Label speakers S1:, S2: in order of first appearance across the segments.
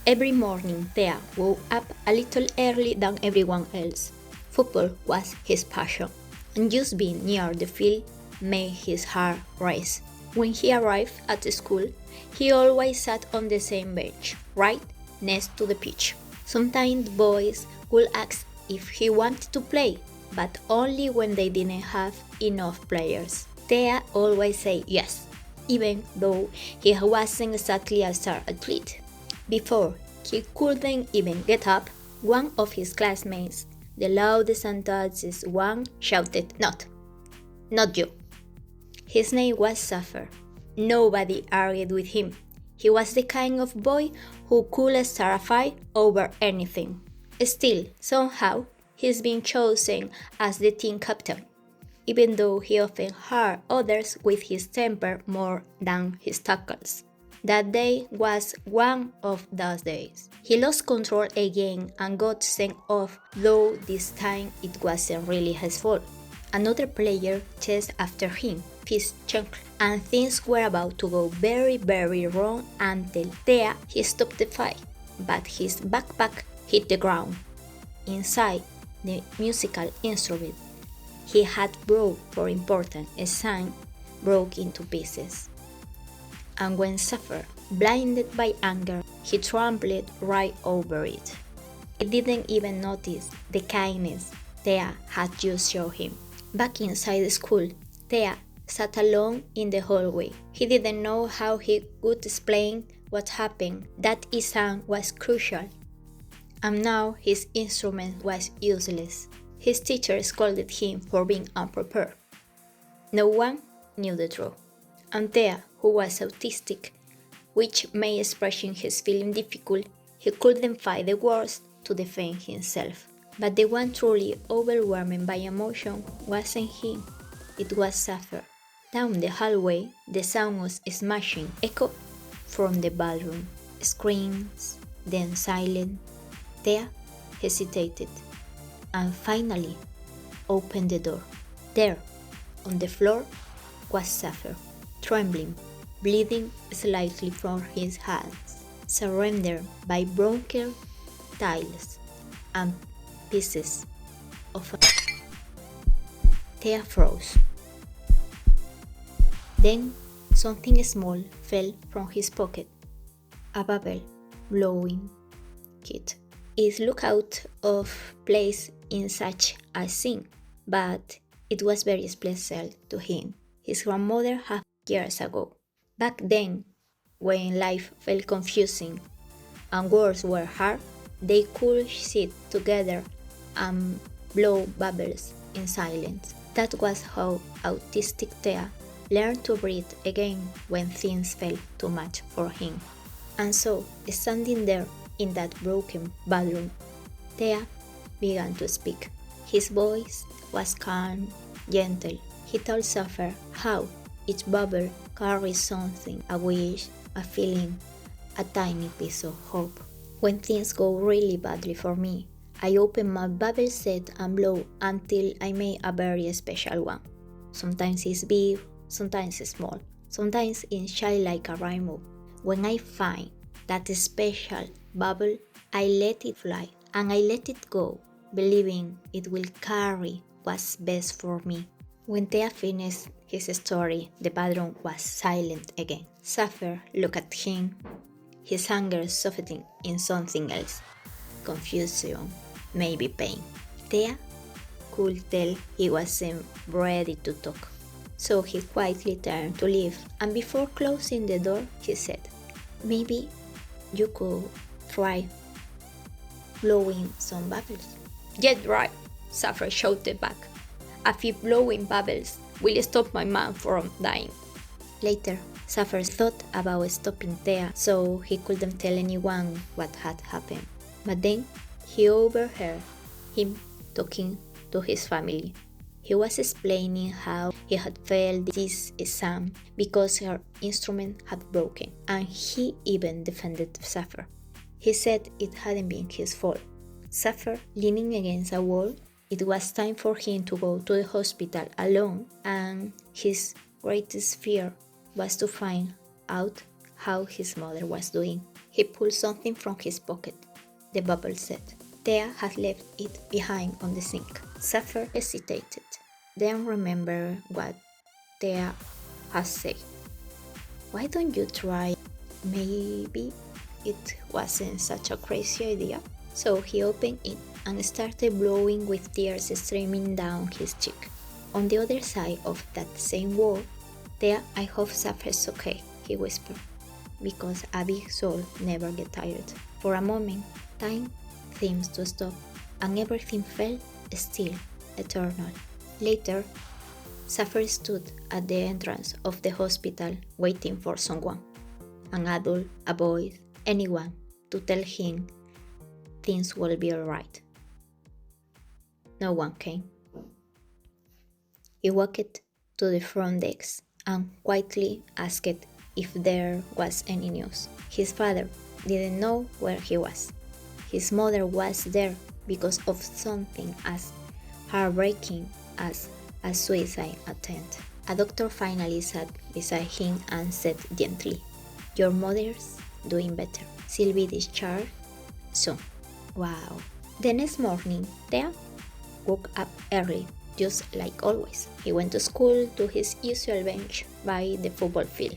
S1: Every morning, Thea woke up a little early than everyone else. Football was his passion, and just being near the field made his heart race. When he arrived at school, he always sat on the same bench, right next to the pitch. Sometimes the boys would ask if he wanted to play, but only when they didn't have enough players. Thea always said yes, even though he wasn't exactly a star athlete. Before he couldn't even get up, one of his classmates, the loudest and toughest one, shouted, Not you. His name was Suffer. Nobody argued with him. He was the kind of boy who could start a fight over anything. Still, somehow, he's been chosen as the team captain, even though he often hurt others with his temper more than his tackles. That day was one of those days. He lost control again and got sent off, though this time it wasn't really his fault. Another player chased after him, his chunk, and things were about to go very, very wrong until Thea he stopped the fight, but his backpack hit the ground. Inside, the musical instrument he had brought for important sign broke into pieces. And when Suffer, blinded by anger, he trampled right over it. He didn't even notice the kindness Thea had just shown him. Back inside the school, Thea sat alone in the hallway. He didn't know how he could explain what happened. That exam was crucial, and now his instrument was useless. His teacher scolded him for being unprepared. No one knew the truth. And Thea, who was autistic, which made expressing his feeling difficult, he couldn't find the words to defend himself. But the one truly overwhelmed by emotion wasn't him, it was Suffer. Down the hallway, the sound of smashing echoed from the ballroom. Screams, then silence. Thea hesitated, and finally opened the door. There, on the floor, was Suffer, trembling, bleeding slightly from his hands, surrounded by broken tiles and pieces of a Thea froze. Then something small fell from his pocket. A bubble blowing kit. It looked out of place in such a scene, but it was very special to him. His grandmother had years ago. Back then, when life felt confusing and words were hard, they could sit together and blow bubbles in silence. That was how autistic Thea learned to breathe again when things felt too much for him. And so, standing there in that broken ballroom, Thea began to speak. His voice was calm, gentle. He told Suffer how each bubble carries something, a wish, a feeling, a tiny piece of hope. When things go really badly for me, I open my bubble set and blow until I make a very special one. Sometimes it's big, sometimes it's small, sometimes it's shiny like a rainbow. When I find that special bubble, I let it fly and I let it go, believing it will carry what's best for me. When Thea finished his story, the bedroom was silent again. Suffer looked at him, his anger softening in something else. Confusion, maybe pain. Thea could tell he wasn't ready to talk. So he quietly turned to leave, and before closing the door, he said, "Maybe you could try blowing some bubbles." "Get right," Suffer shouted back. "A few blowing bubbles will stop my man from dying." Later, Suffer thought about stopping Thea so he couldn't tell anyone what had happened. But then he overheard him talking to his family. He was explaining how he had failed this exam because her instrument had broken, and he even defended Suffer. He said it hadn't been his fault. Suffer, leaning against a wall, it was time for him to go to the hospital alone, and his greatest fear was to find out how his mother was doing. He pulled something from his pocket. The bubble said. Thea had left it behind on the sink. Sapphire hesitated, then remembered what Thea had said. Why don't you try? Maybe it wasn't such a crazy idea. So he opened it and started blowing with tears streaming down his cheek. On the other side of that same wall, Thea, I hope Sapphire's okay, he whispered, because a big soul never gets tired. For a moment, time seemed to stop, and everything felt still, eternal. Later, Sapphire stood at the entrance of the hospital waiting for someone, an adult, a boy, anyone, to tell him things will be alright. No one came. He walked to the front desk and quietly asked if there was any news. His father didn't know where he was. His mother was there because of something as heartbreaking as a suicide attempt. A doctor finally sat beside him and said gently, "Your mother's doing better. She'll be discharged soon." Wow. The next morning, Thea woke up early, just like always. He went to school to his usual bench by the football field.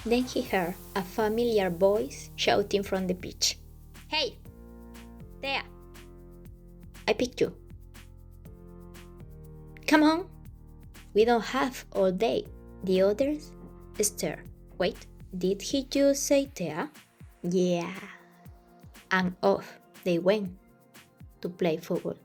S1: Then he heard a familiar voice shouting from the pitch. "Hey, Thea, I picked you. Come on, we don't have all day." The others stared. Wait, did he just say Thea? Yeah. And off they went to play football.